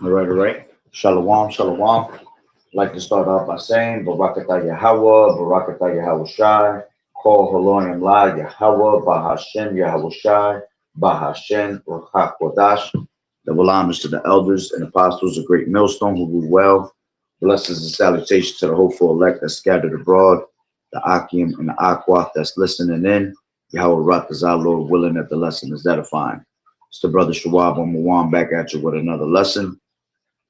All right. Shalom, shalom. I'd like to start off by saying Barakatah Yahweh, Barakatah Yahweh Shai, Kol Halonim La Yahweh, Bahashem Yahweh Shai, Bahashem Ruach Kodash. Double honors to the elders and apostles of Great Millstone who rule well. Blessings and salutations to the hopeful elect that's scattered abroad, the Akim and the Aqua that's listening in. Yahweh Ratazah, Lord willing that the lesson is edifying. It's the brother Shawab Mawan back at you with another lesson.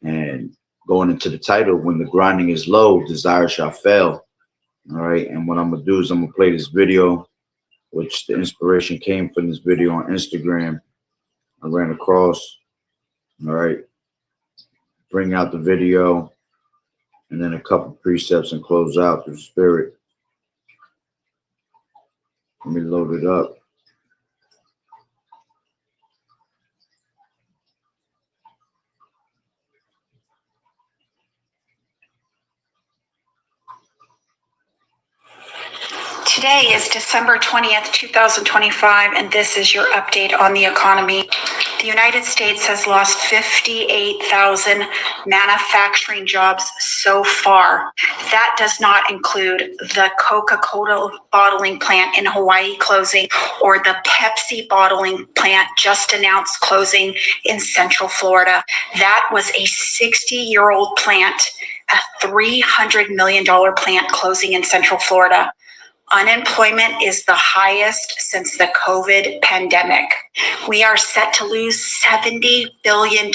And going into the title, when the grinding is low, desire shall fail. All right. And what I'm going to do is I'm going to play this video, which the inspiration came from this video on Instagram. I ran across. All right. Bring out the video and then a couple precepts and close out through spirit. Let me load it up. Today is December 20th, 2025, and this is your update on the economy. The United States has lost 58,000 manufacturing jobs so far. That does not include the Coca-Cola bottling plant in Hawaii closing or the Pepsi bottling plant just announced closing in Central Florida. That was a 60-year-old plant, a $300 million plant closing in Central Florida. Unemployment is the highest since the COVID pandemic. We are set to lose $70 billion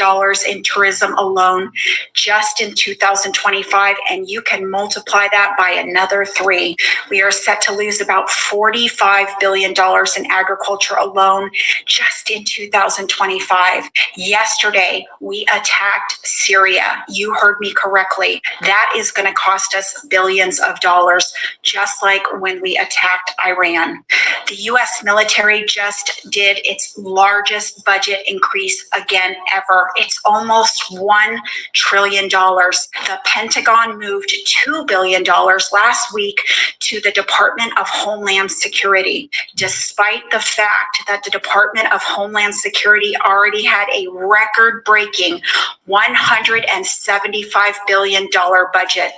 in tourism alone just in 2025, and you can multiply that by another 3. We are set to lose about $45 billion in agriculture alone just in 2025. Yesterday, we attacked Syria. You heard me correctly. That is going to cost us billions of dollars, just like when we attacked Iran. The U.S. military just did its largest budget increase again ever. It's almost $1 trillion. The Pentagon moved $2 billion last week to the Department of Homeland Security, despite the fact that the Department of Homeland Security already had a record-breaking $175 billion budget.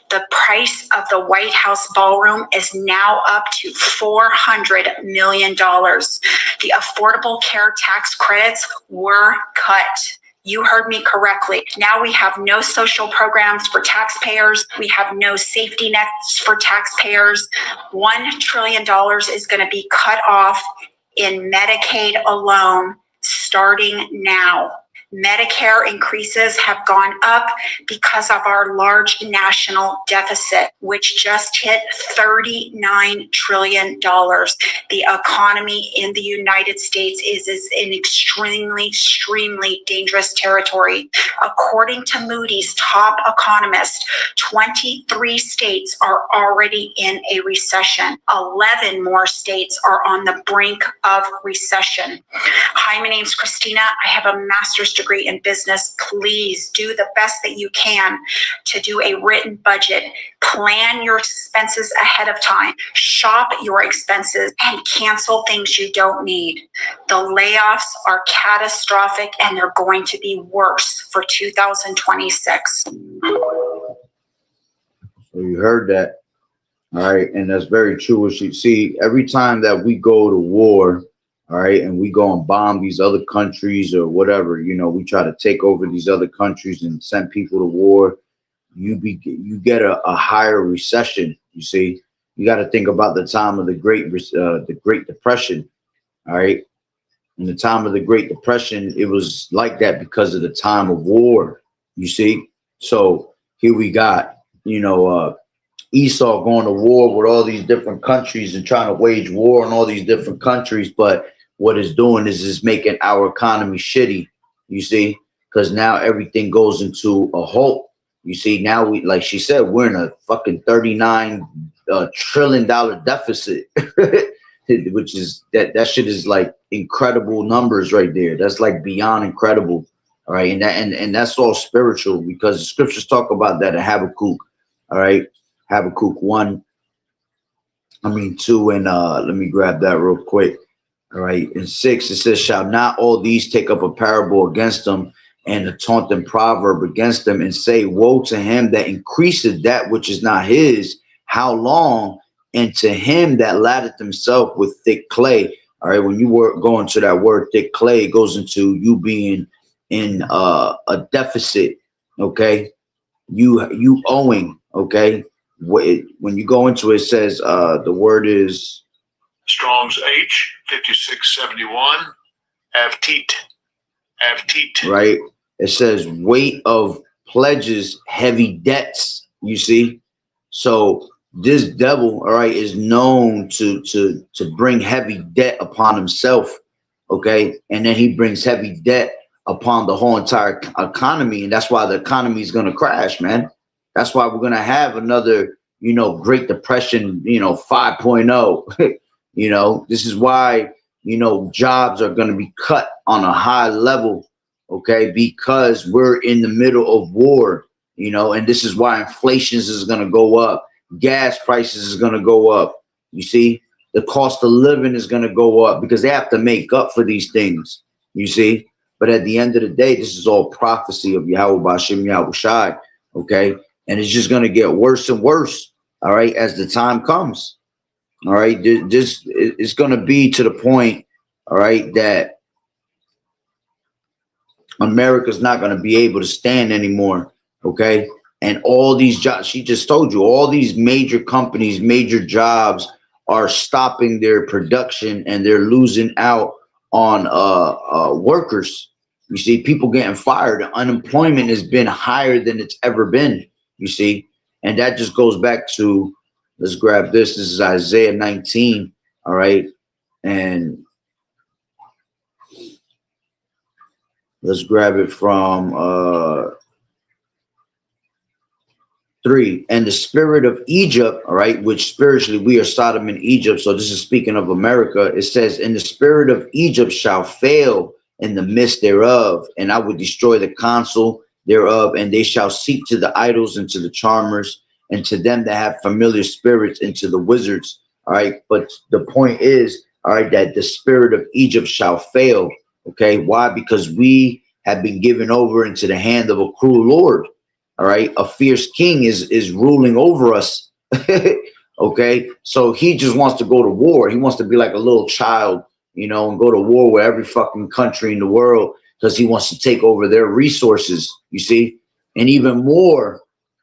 The price of the White House ballroom is now up to $400 million. The Affordable Care Tax credits were cut. You heard me correctly. Now we have no social programs for taxpayers. We have no safety nets for taxpayers. $1 trillion is going to be cut off in Medicaid alone starting now. Medicare increases have gone up because of our large national deficit, which just hit $39 trillion. The economy in the United States is in extremely dangerous territory. According to Moody's top economist, 23 states are already in a recession. 11 more states are on the brink of recession. Hi, my name's Christina. I have a master's degree in business. Please do the best that you can to do a written budget. Plan your expenses ahead of time. Shop your expenses and cancel things you don't need. The layoffs are catastrophic and they're going to be worse for 2026. So you heard that. All right. And that's very true. As you see, every time that we go to war, all right, and we go and bomb these other countries or whatever, you know, we try to take over these other countries and send people to war, you get a higher recession. You see, you got to think about the time of the Great Depression. All right. In the time of the Great Depression, it was like that because of the time of war. You see, so here we got, you know, Esau going to war with all these different countries and trying to wage war on all these different countries. But what it's doing is making our economy shitty, you see, because now everything goes into a halt. You see, now we, like she said, we're in a fucking $39 trillion deficit, which is that shit is like incredible numbers right there. That's like beyond incredible. All right. And that's all spiritual because the scriptures talk about that in Habakkuk. All right. Habakkuk 2, and let me grab that real quick. All right, in 6 it says, "Shall not all these take up a parable against them, and a taunting proverb against them, and say, woe to him that increaseth that which is not his, how long? And to him that laddeth himself with thick clay. All right, when you go into that word thick clay, it goes into you being in a deficit. Okay, you owing. Okay, when you go into it, it says the word is Strong's H 5671 avteet. Right. It says weight of pledges, heavy debts. You see, so this devil, all right, is known to bring heavy debt upon himself. Okay, and then he brings heavy debt upon the whole entire economy, and that's why the economy is going to crash, man. That's why we're going to have another, Great Depression, 5.0. This is why, jobs are going to be cut on a high level, okay, because we're in the middle of war, and this is why inflation is going to go up. Gas prices is going to go up. You see, the cost of living is going to go up because they have to make up for these things, you see. But at the end of the day, this is all prophecy of Yahweh Bashim Yahweh Shai, okay? And it's just going to get worse and worse, all right, as the time comes. All right, this it's going to be to the point, all right, that America's not going to be able to stand anymore, okay? And all these jobs, she just told you, all these major companies, major jobs are stopping their production and they're losing out on workers. You see, people getting fired. Unemployment has been higher than it's ever been, you see. And that just goes back to, let's grab this. This is Isaiah 19, all right? And let's grab it from 3. And the spirit of Egypt, all right, which spiritually we are Sodom and Egypt. So this is speaking of America. It says, and the spirit of Egypt shall fail in the midst thereof, and I will destroy the counsel thereof, and they shall seek to the idols and to the charmers, and to them that have familiar spirits, and to the wizards. All right. But the point is, all right, that the spirit of Egypt shall fail. Okay. Why? Because we have been given over into the hand of a cruel Lord. All right. A fierce king is ruling over us. Okay. So he just wants to go to war. He wants to be like a little child, and go to war with every fucking country in the world because he wants to take over their resources, you see, and even more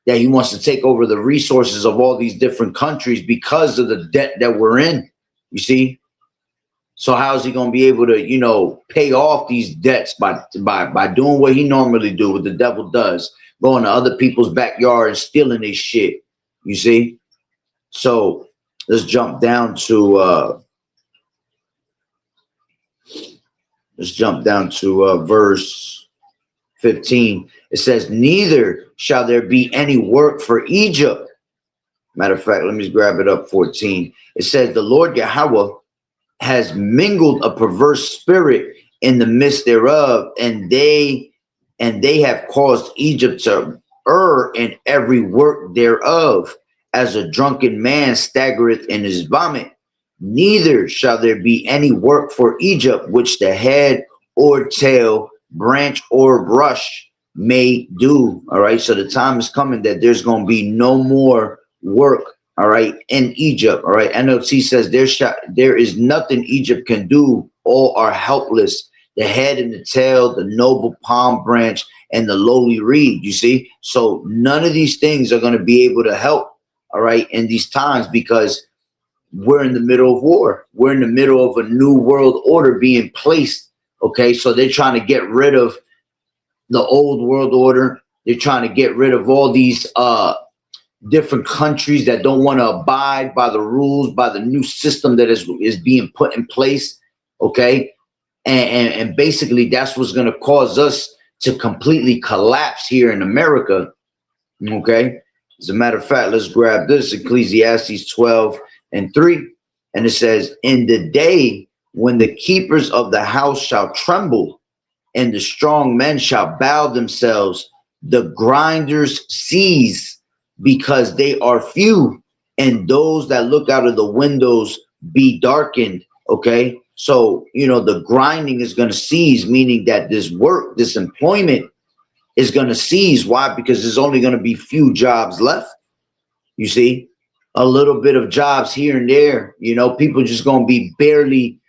that he wants to take over the resources of all these different countries because of the debt that we're in, you see. So how is he going to be able to, pay off these debts by doing what he normally do, what the devil does, going to other people's backyard and stealing their shit, you see. So let's jump down to verse 15. It says, neither shall there be any work for Egypt. Matter of fact, let me grab it up. 14. It says, the Lord Yahweh has mingled a perverse spirit in the midst thereof, and they have caused Egypt to err in every work thereof, as a drunken man staggereth in his vomit. Neither shall there be any work for Egypt which the head or tail, branch or brush may do. All right. So the time is coming that there's going to be no more work. All right. In Egypt. All right. NLT says there is nothing Egypt can do. All are helpless. The head and the tail, the noble palm branch and the lowly reed. You see? So none of these things are going to be able to help. All right. In these times, because we're in the middle of war. We're in the middle of a new world order being placed. Okay. So they're trying to get rid of the old world order. They're trying to get rid of all these different countries that don't want to abide by the rules, by the new system that is being put in place. Okay. And basically that's what's going to cause us to completely collapse here in America. Okay. As a matter of fact, let's grab this, Ecclesiastes 12:3. And it says, in the day when the keepers of the house shall tremble, and the strong men shall bow themselves, the grinders cease, because they are few, and those that look out of the windows be darkened. Okay. So, the grinding is going to cease, meaning that this work, this employment is going to cease. Why? Because there's only going to be few jobs left. You see, a little bit of jobs here and there, people just going to be barely,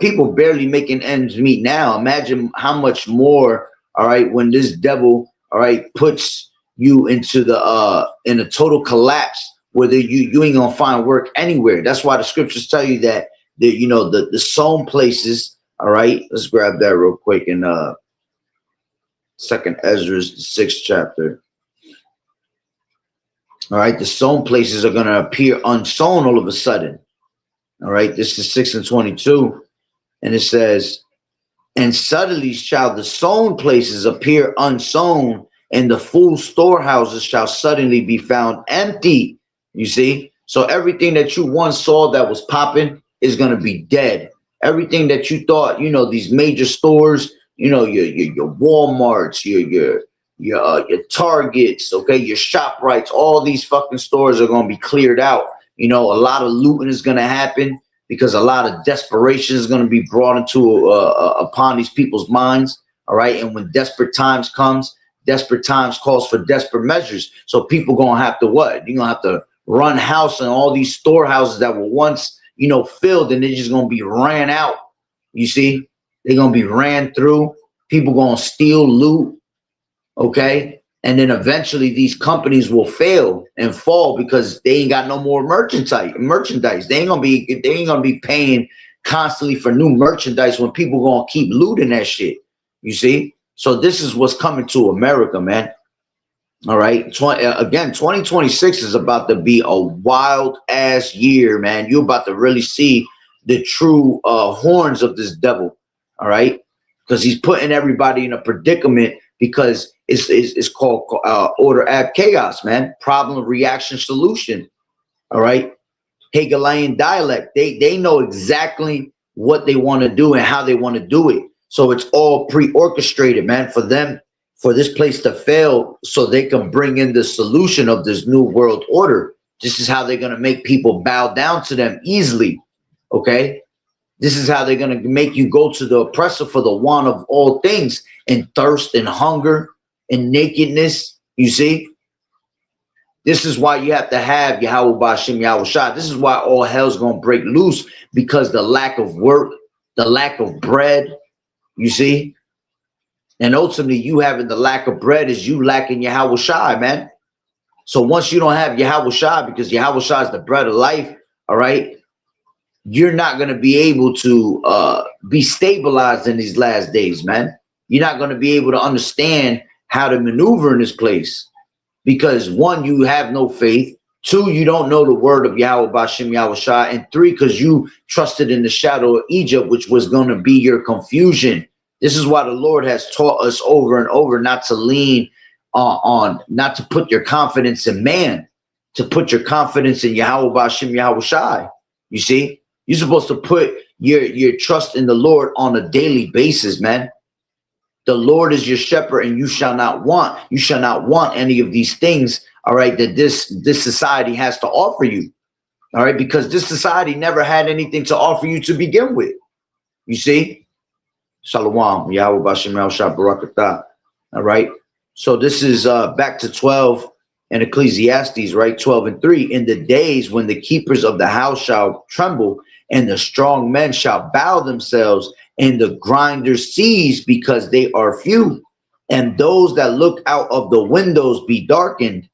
people barely making ends meet now. Imagine how much more, all right, when this devil, all right, puts you into in a total collapse, whether you ain't going to find work anywhere. That's why the scriptures tell you that, the sown places, all right, let's grab that real quick in Second Ezra, the 6th chapter. All right, the sown places are going to appear unsown all of a sudden. All right, this is 6:22, and it says, and suddenly shall the sown places appear unsown, and the full storehouses shall suddenly be found empty. You see, so everything that you once saw that was popping is going to be dead. Everything that you thought, these major stores, your Walmarts, your Targets, okay, your ShopRites, all these fucking stores are going to be cleared out. A lot of looting is going to happen because a lot of desperation is going to be brought into upon these people's minds. All right, and when desperate times comes, desperate times calls for desperate measures. So people going to have to what? You're going to have to run house in all these storehouses that were once, filled, and they're just going to be ran out. You see, they're going to be ran through. People going to steal, loot. Okay. And then eventually these companies will fail and fall because they ain't got no more merchandise. They ain't gonna be paying constantly for new merchandise when people gonna keep looting that shit. You see? So this is what's coming to America, man. All right. 2026 is about to be a wild ass year, man. You're about to really see the true horns of this devil. All right. Because he's putting everybody in a predicament because it's called order ab chaos, man. Problem, reaction, solution. All right. Hegelian dialect. They know exactly what they want to do and how they want to do it. So it's all pre-orchestrated, man, for them, for this place to fail so they can bring in the solution of this new world order. This is how they're going to make people bow down to them easily. Okay. This is how they're going to make you go to the oppressor for the want of all things, and thirst and hunger and nakedness. You see, this is why you have to have Yahweh Ba'Shem Yahweh Shah. This is why all hell's going to break loose, because the lack of work, the lack of bread, you see, and ultimately you having the lack of bread is you lacking Yahweh Shah, man. So once you don't have Yahweh Shah, because Yahweh Shah is the bread of life, all right, you're not going to be able to be stabilized in these last days, man. You're not going to be able to understand how to maneuver in this place because, one, you have no faith. Two, you don't know the word of Yahweh Ba'Shem Yahweh Shah. And three, because you trusted in the shadow of Egypt, which was going to be your confusion. This is why the Lord has taught us over and over not to lean not to put your confidence in man, to put your confidence in Yahweh Ba'Shem Yahweh Shah. You see? You're supposed to put your trust in the Lord on a daily basis, man. The Lord is your shepherd, and you shall not want. You shall not want any of these things, all right, that this society has to offer you, all right, because this society never had anything to offer you to begin with. You see? Shalom, Yahweh Ba'Shem Yahweh Shah Barakatah. All right. So this is back to 12 and Ecclesiastes, right? 12:3. In the days when the keepers of the house shall tremble, and the strong men shall bow themselves, and the grinders cease because they are few, and those that look out of the windows be darkened,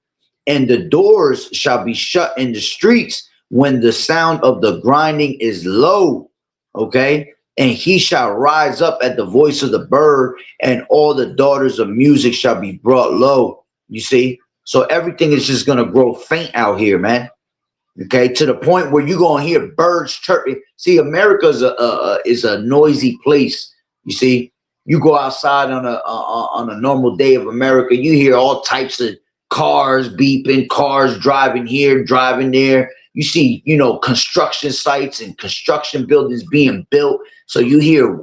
and the doors shall be shut in the streets when the sound of the grinding is low. Okay. And he shall rise up at the voice of the bird, and all the daughters of music shall be brought low. You see? So everything is just going to grow faint out here, man. Okay, to the point where you're going to hear birds chirping. See, America is a noisy place. You see, you go outside on a normal day of America, you hear all types of cars beeping, cars driving here, driving there. You see, construction sites and construction buildings being built. So you hear,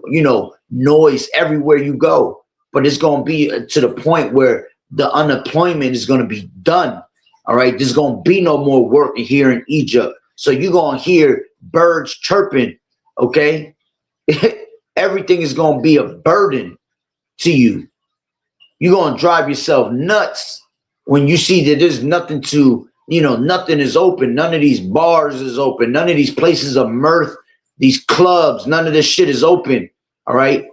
noise everywhere you go. But it's going to be to the point where the unemployment is going to be done. All right, there's going to be no more work here in Egypt. So you're going to hear birds chirping, okay? Everything is going to be a burden to you. You're going to drive yourself nuts when you see that there's nothing to, nothing is open. None of these bars is open. None of these places of mirth, these clubs, none of this shit is open. All right.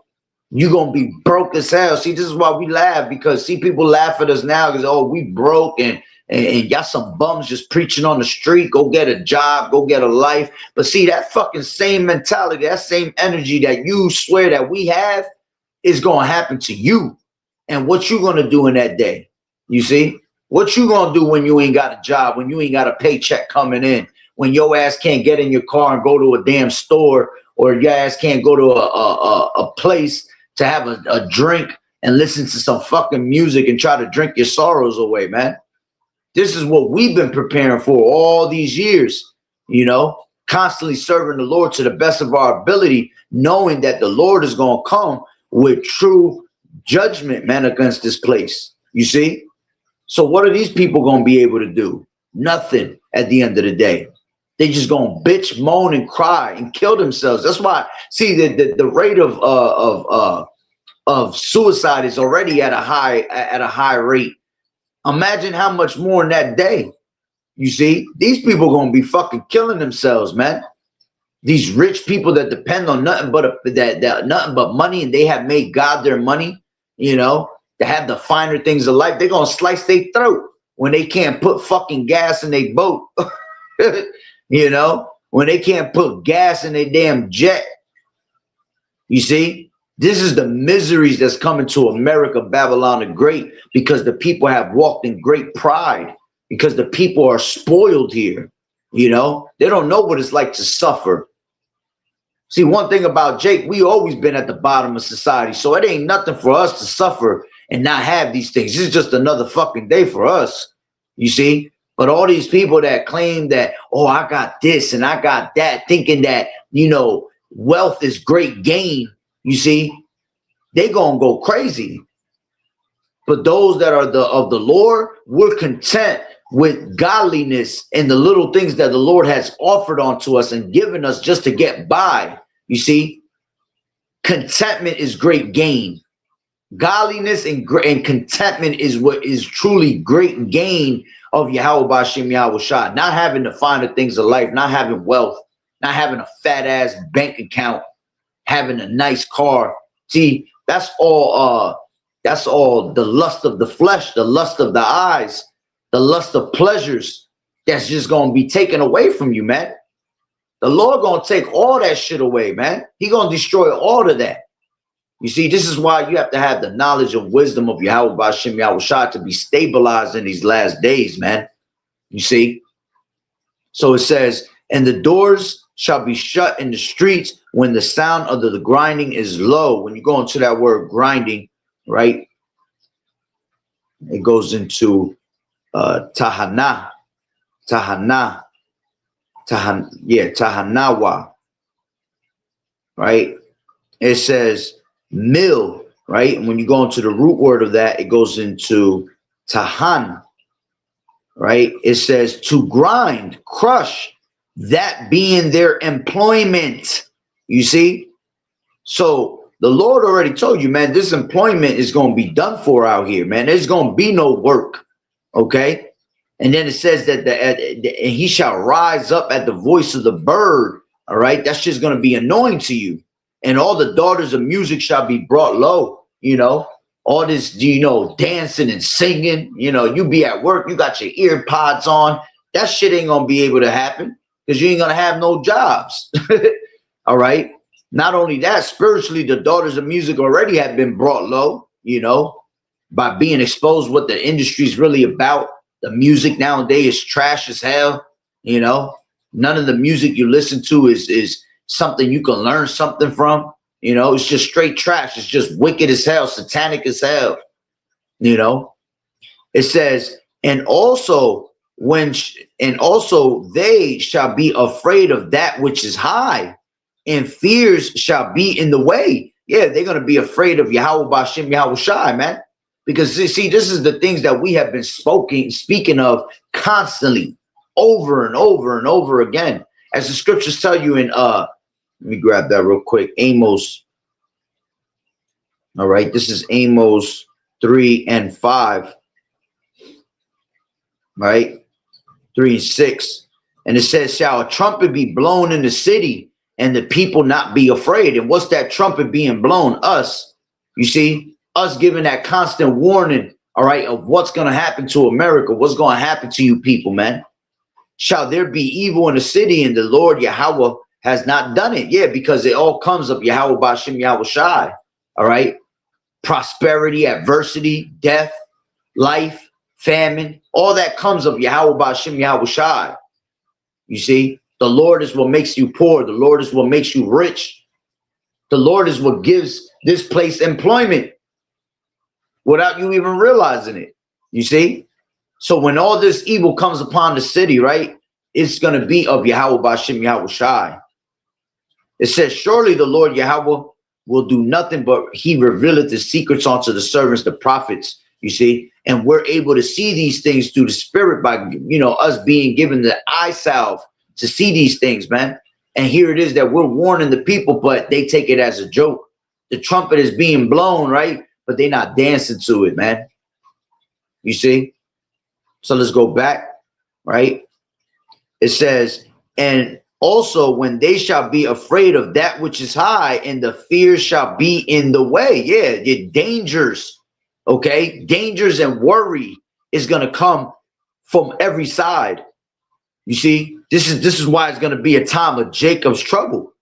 You're going to be broke as hell. See, this is why we laugh, because see, people laugh at us now because, oh, we broke and y'all some bums just preaching on the street. Go get a job, go get a life. But see, that fucking same mentality, that same energy that you swear that we have is going to happen to you. And what you going to do in that day? You see? What you going to do when you ain't got a job, when you ain't got a paycheck coming in, when your ass can't get in your car and go to a damn store, or your ass can't go to a place to have a drink and listen to some fucking music and try to drink your sorrows away, man. This is what we've been preparing for all these years, constantly serving the Lord to the best of our ability, knowing that the Lord is going to come with true judgment, man, against this place. You see? So what are these people going to be able to do? Nothing at the end of the day. They just going to bitch, moan, and cry and kill themselves. That's why, see, the rate of suicide is already at a high rate. Imagine how much more in that day. You see, these people going to be fucking killing themselves, man. These rich people that depend on nothing but nothing but money, and they have made God their money, to have the finer things of life. They're going to slice their throat when they can't put fucking gas in their boat. When they can't put gas in their damn jet. You see, this is the miseries that's coming to America, Babylon the Great, because the people have walked in great pride, because the people are spoiled here. They don't know what it's like to suffer. See, one thing about Jake, we always been at the bottom of society, so it ain't nothing for us to suffer and not have these things. This is just another fucking day for us, you see? But all these people that claim that, oh, I got this and I got that, thinking that, wealth is great gain, you see, they gonna go crazy. But those that are of the Lord, we're content with godliness and the little things that the Lord has offered onto us and given us just to get by. You see, contentment is great gain. Godliness and contentment is what is truly great gain of Yahweh B'Shem Yahweh Shah. Not having the finer things of life, not having wealth, not having a fat ass bank account, having a nice car. See, that's all the lust of the flesh, the lust of the eyes, the lust of pleasures that's just going to be taken away from you, man. The Lord going to take all that shit away, man. He going to destroy all of that. You see, this is why you have to have the knowledge and wisdom of Yahweh B'Shem Yahweh Shah to be stabilized in these last days, man. You see? So it says, and the doors shall be shut in the streets when the sound of the grinding is low. When you go into that word grinding, right? It goes into tahanawa, right? It says mill, right? And when you go into the root word of that, it goes into tahan, right? It says to grind, crush, that being their employment. You see? So the Lord already told you, man, this employment is going to be done for out here, man. There's going to be no work, okay? And then it says that and he shall rise up at the voice of the bird, all right? That's just going to be annoying to you. And all the daughters of music shall be brought low, all this, dancing and singing, you be at work, you got your ear pods on. That shit ain't going to be able to happen because you ain't going to have no jobs. All right. Not only that, spiritually, the daughters of music already have been brought low, by being exposed what the industry is really about. The music nowadays is trash as hell. None of the music you listen to is something you can learn something from. It's just straight trash. It's just wicked as hell, satanic as hell. It says, and also they shall be afraid of that which is high, and fears shall be in the way. Yeah, they're gonna be afraid of Yahweh B'Shem Yahweh Shai, man. Because see, this is the things that we have been speaking of constantly, over and over and over again. As the scriptures tell you in Let me grab that real quick. Amos. All right, this is Amos 3 and 5. Right? 3 and 6. And it says, shall a trumpet be blown in the city and the people not be afraid? And what's that trumpet being blown? Us. You see, us giving that constant warning, all right, of what's going to happen to America, what's going to happen to you people, man. Shall there be evil in the city and the Lord Yahweh has not done it? Yeah, because it all comes of Yahweh Bashem Yahweh Shai. All right. Prosperity, adversity, death, life, famine, all that comes of Yahweh Bashem Yahweh Shai. You see, the Lord is what makes you poor. The Lord is what makes you rich. The Lord is what gives this place employment without you even realizing it. You see? So when all this evil comes upon the city, right, it's going to be of Yahweh Bashem Yahweh Shai. It says, surely the Lord Yahweh will do nothing but he revealeth his secrets unto the servants, the prophets, you see, and we're able to see these things through the spirit by, you know, us being given the eye salve to see these things, man. And here it is that we're warning the people, but they take it as a joke. The trumpet is being blown, right? But they're not dancing to it, man. You see? So let's go back, right? It says, and also when they shall be afraid of that which is high, and the fear shall be in the way. Yeah, the dangers, okay? Dangers and worry is going to come from every side. You see, this is why it's going to be a time of Jacob's trouble.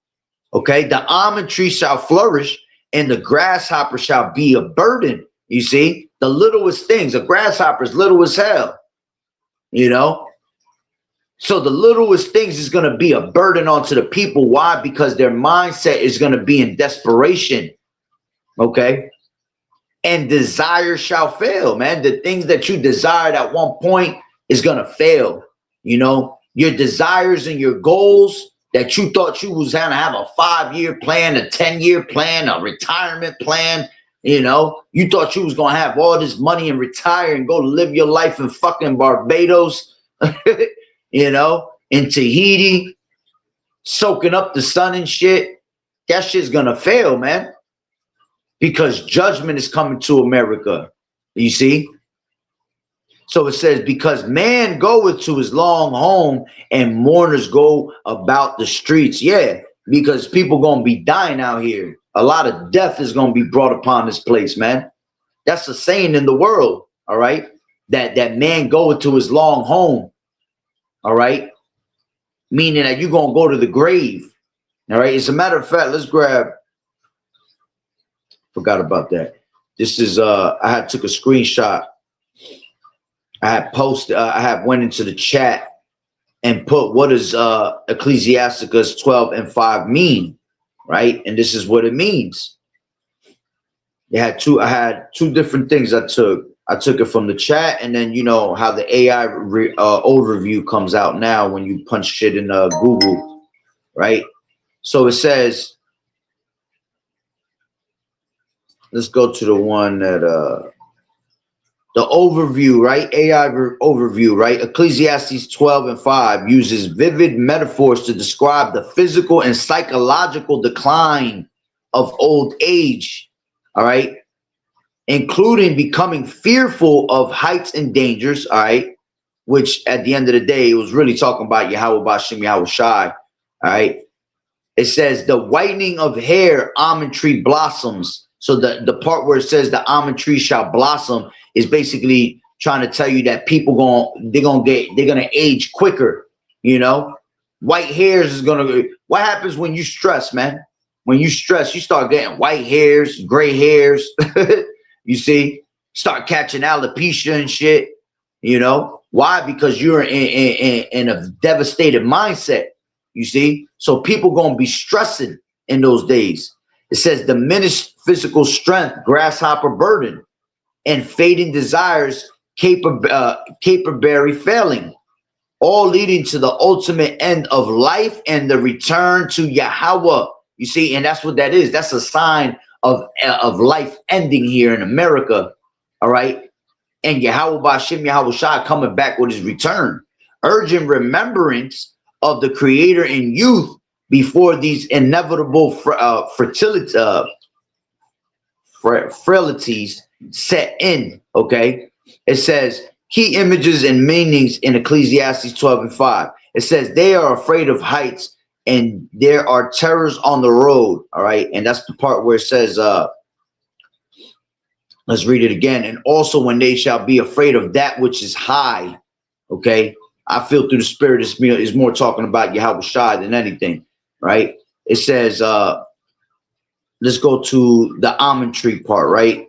Okay, the almond tree shall flourish, and the grasshopper shall be a burden. You see, the littlest things, a grasshopper is little as hell. You know, so the littlest things is going to be a burden onto the people. Why? Because their mindset is going to be in desperation. Okay, and desire shall fail, man. The things that you desired at one point is going to fail. You know, your desires and your goals that you thought you was going to have a 5-year plan, a 10-year plan, a retirement plan. You know, you thought you was going to have all this money and retire and go live your life in fucking Barbados, you know, in Tahiti, soaking up the sun and shit. That shit's going to fail, man, because judgment is coming to America. You see? So it says, because man goeth to his long home and mourners go about the streets. Yeah, because people going to be dying out here. A lot of death is going to be brought upon this place, man. That's a saying in the world, all right? That man goeth to his long home, all right? Meaning that you're going to go to the grave, all right? As a matter of fact, let's grab, forgot about that. This is, I had took a screenshot. I had posted, I had went into the chat and put what does Ecclesiasticus 12 and 5 mean, right? And this is what it means. I had two different things I took. I took it from the chat, and then you know how the AI overview comes out now when you punch shit in Google, right? So it says, let's go to the one that the overview, right? AI overview, right? Ecclesiastes 12 and 5 uses vivid metaphors to describe the physical and psychological decline of old age, all right? Including becoming fearful of heights and dangers, all right? Which at the end of the day, it was really talking about Yahweh Bashem Yahweh Shai, all right? It says the whitening of hair, almond tree blossoms. So the part where it says the almond tree shall blossom is basically trying to tell you that people they're gonna age quicker. You know, white hairs is gonna. What happens when you stress, man? When you stress, you start getting white hairs, gray hairs. You see, start catching alopecia and shit. You know why? Because you're in a devastated mindset. You see, so people gonna be stressing in those days. It says diminished physical strength, grasshopper burden, and fading desires, caperberry failing, all leading to the ultimate end of life and the return to Yahweh. You see, and that's what that is. That's a sign of life ending here in America, all right? And Yahweh Bashem Yahweh Shai coming back with his return, urgent remembrance of the Creator in youth, before these inevitable frailties set in. Okay, it says key images and meanings in Ecclesiastes 12:5. It says they are afraid of heights and there are terrors on the road. All right, and that's the part where it says let's read it again. And also when they shall be afraid of that which is high. Okay, I feel through the spirit this meal is more talking about Yahweh Shai than anything, right? It says let's go to the almond tree part, right?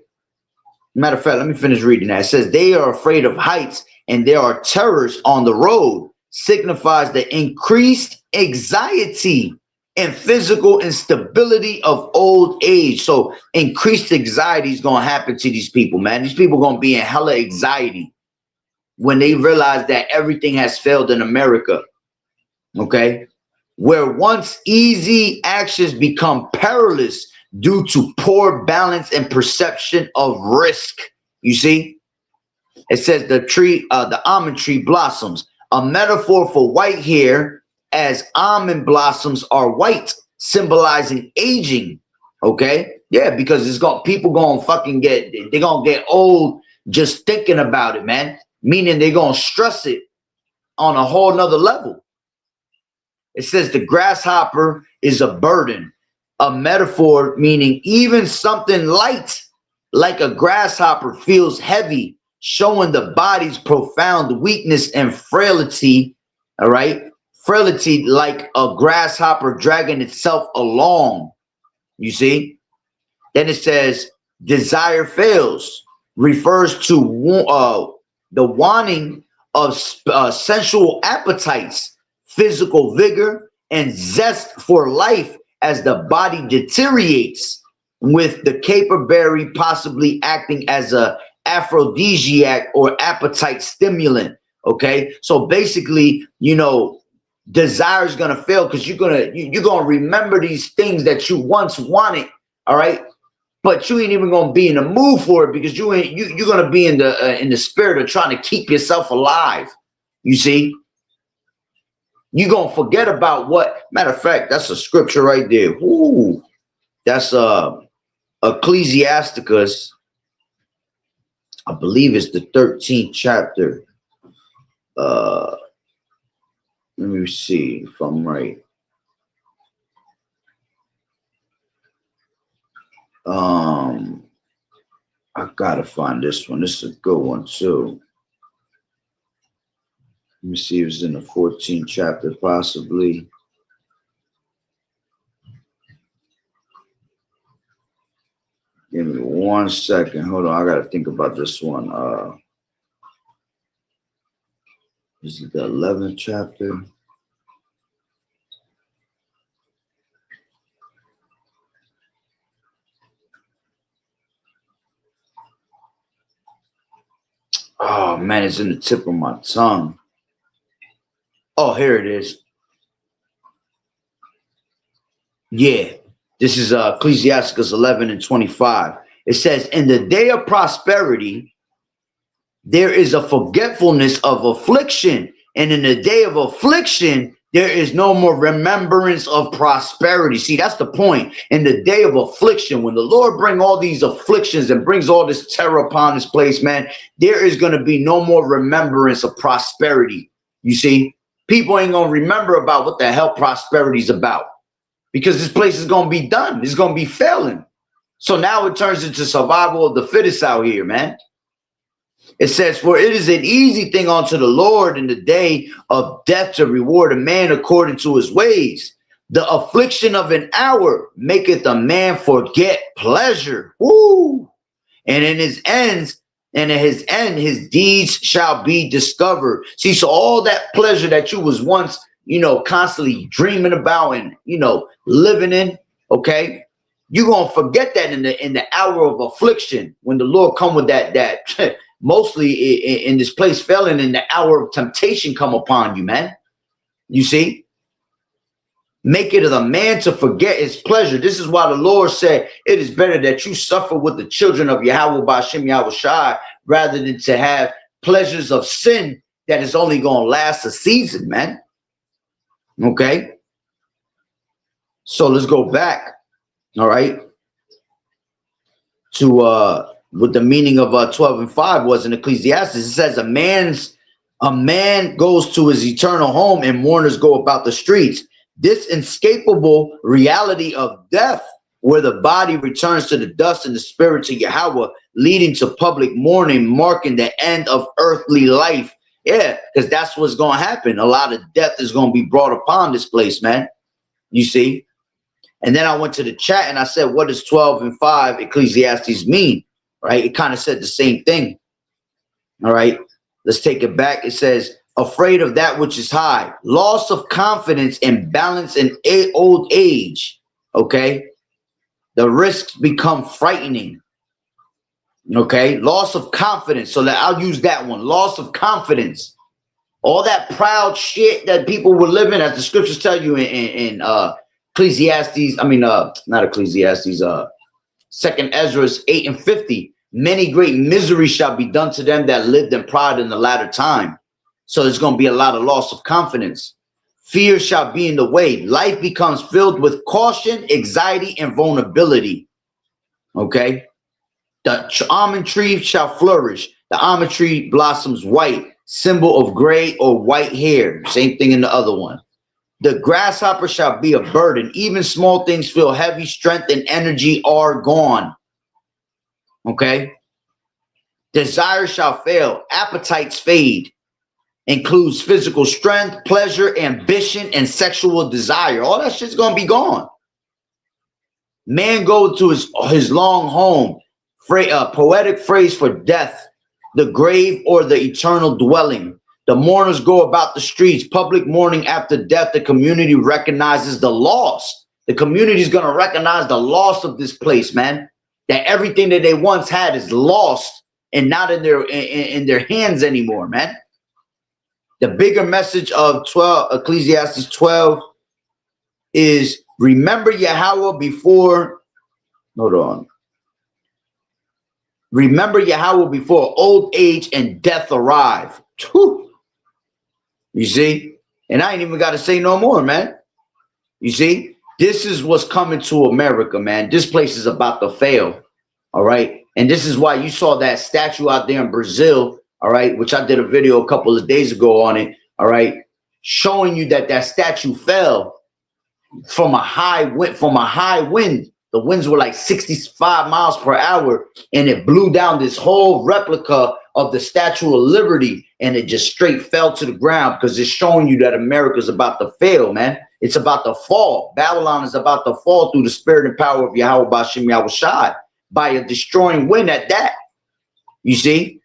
Matter of fact, let me finish reading that. It says they are afraid of heights and there are terrors on the road, signifies the increased anxiety and physical instability of old age. So increased anxiety is going to happen to these people, man. These people are going to be in hella anxiety when they realize that everything has failed in America. Okay, where once easy actions become perilous due to poor balance and perception of risk. You see, it says the almond tree blossoms, a metaphor for white hair, as almond blossoms are white, symbolizing aging. Okay, yeah, because people gonna fucking they're gonna get old just thinking about it, man. Meaning they're gonna stress it on a whole nother level. It says the grasshopper is a burden, a metaphor meaning even something light like a grasshopper feels heavy, showing the body's profound weakness and frailty. All right, frailty like a grasshopper dragging itself along. You see, then it says desire fails, refers to the wanting of sensual appetites, physical vigor, and zest for life as the body deteriorates, with the caper berry possibly acting as a aphrodisiac or appetite stimulant. Okay, so basically, you know, desire is gonna fail because you're gonna remember these things that you once wanted. All right, but you ain't even gonna be in the mood for it because you're gonna be in the spirit of trying to keep yourself alive. You see, you're gonna forget about what. Matter of fact, that's a scripture right there. Ooh, that's Ecclesiasticus. I believe it's the 13th chapter. Let me see if I'm right. I gotta find this one. This is a good one too. Let me see if it's in the 14th chapter, possibly. Give me 1 second. Hold on. I gotta think about this one. Is it the 11th chapter? Oh man, it's in the tip of my tongue. Oh, here it is. Yeah, this is Ecclesiasticus 11:25. It says, in the day of prosperity, there is a forgetfulness of affliction. And in the day of affliction, there is no more remembrance of prosperity. See, that's the point. In the day of affliction, when the Lord bring all these afflictions and brings all this terror upon this place, man, there is going to be no more remembrance of prosperity. You see, people ain't going to remember about what the hell prosperity is about because this place is going to be done. It's going to be failing. So now it turns into survival of the fittest out here, man. It says, for it is an easy thing unto the Lord in the day of death to reward a man according to his ways. The affliction of an hour maketh a man forget pleasure. Woo! And in his ends, and in his end, his deeds shall be discovered. See, so all that pleasure that you was once, you know, constantly dreaming about and, you know, living in, okay, you're going to forget that in the hour of affliction when the Lord come with that mostly in this place failing in the hour of temptation come upon you, man. You see, make it of the man to forget his pleasure. This is why the Lord said it is better that you suffer with the children of Yahweh B'Shem Yahweh Shai rather than to have pleasures of sin that is only going to last a season, man. Okay. So let's go back, all right, to what the meaning of 12 and 5 was in Ecclesiastes. It says a man goes to his eternal home and mourners go about the streets. This inescapable reality of death, where the body returns to the dust and the spirit to Yahweh, leading to public mourning, marking the end of earthly life. Yeah, because that's what's going to happen. A lot of death is going to be brought upon this place, man. You see? And then I went to the chat and I said, what does 12 and 5 Ecclesiastes mean? Right? It kind of said the same thing. All right. Let's take it back. It says, afraid of that which is high, loss of confidence and balance in old age. Okay. The risks become frightening. Okay. Loss of confidence. So that I'll use that one. Loss of confidence. All that proud shit that people were living, as the scriptures tell you in Ecclesiastes, not Ecclesiastes, 2nd Ezra 8 and 50. Many great miseries shall be done to them that lived in pride in the latter time. So there's going to be a lot of loss of confidence. Fear shall be in the way. Life becomes filled with caution, anxiety, and vulnerability. Okay. The almond tree shall flourish. The almond tree blossoms white, symbol of gray or white hair. Same thing in the other one. The grasshopper shall be a burden. Even small things feel heavy. Strength and energy are gone. Okay. Desire shall fail. Appetites fade. Includes physical strength, pleasure, ambition, and sexual desire. All that shit's going to be gone. Man go to his long home. Poetic phrase for death, the grave, or the eternal dwelling. The mourners go about the streets. Public mourning after death. The community recognizes the loss. The community is going to recognize the loss of this place, man. That everything that they once had is lost and not in their hands anymore, man. The bigger message of Ecclesiastes 12 is remember Yahweh before, hold on. Remember Yahweh before old age and death arrive. Whew. You see? And I ain't even got to say no more, man. You see? This is what's coming to America, man. This place is about to fail. All right. And this is why you saw that statue out there in Brazil. All right. Which I did a video a couple of days ago on it. All right. Showing you that statue fell from a high wind. The winds were like 65 miles per hour. And it blew down this whole replica of the Statue of Liberty. And it just straight fell to the ground because it's showing you that America's about to fail, man. It's about to fall. Babylon is about to fall through the spirit and power of Yahweh Bashem Yahweh Shai by a destroying wind at that. You see?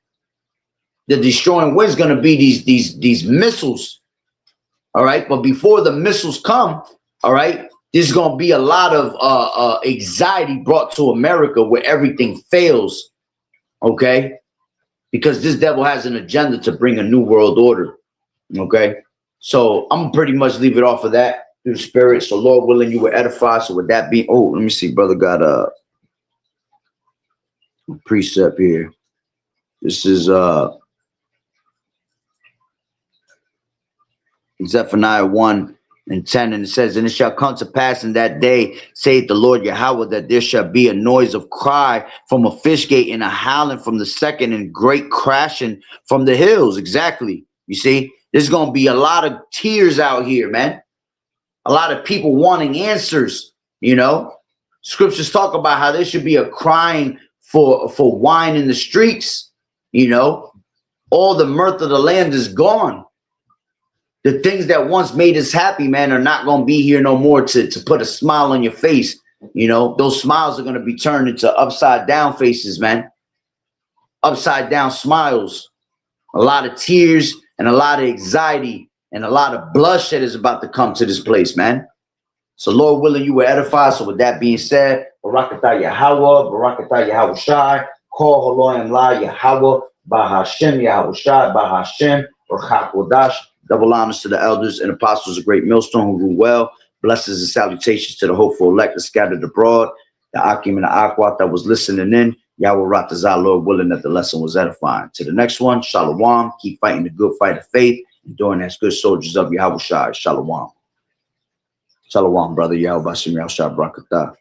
The destroying wind is going to be these missiles. All right. But before the missiles come, all right, there's going to be a lot of anxiety brought to America where everything fails. Okay. Because this devil has an agenda to bring a new world order. Okay. So I'm pretty much leave it off of that through the spirit. So Lord willing, you will edify. So with that be, oh, let me see, brother got a precept here. This is Zephaniah 1 and 10, and it says, and it shall come to pass in that day, saith the Lord Yahweh, that there shall be a noise of cry from a fish gate and a howling from the second and great crashing from the hills. Exactly. You see, there's going to be a lot of tears out here, man. A lot of people wanting answers, you know. Scriptures talk about how there should be a crying for wine in the streets, you know. All the mirth of the land is gone. The things that once made us happy, man, are not going to be here no more to put a smile on your face. You know, those smiles are going to be turned into upside down faces, man. Upside down smiles. A lot of tears and a lot of anxiety and a lot of bloodshed is about to come to this place, man. So Lord willing, you will edify. So with that being said, Barakatah Yahweh, Barakatah Yahweh Shai, Call Haloyim La Yahweh, Bahashem Yahweh Shai, Bahashem, Urchak Wadash. Double honors to the elders and apostles of Great Millstone who rule well. Blessings and salutations to the hopeful elect that scattered abroad. The Akim and the Akwat that was listening in. Yahweh Ratazah, Lord willing that the lesson was edifying. To the next one, Shalom. Keep fighting the good fight of faith, enduring as good soldiers of Yahweh Shai. Shalom. Shalom, brother. Yahweh Bashem Yahshua Barakatah.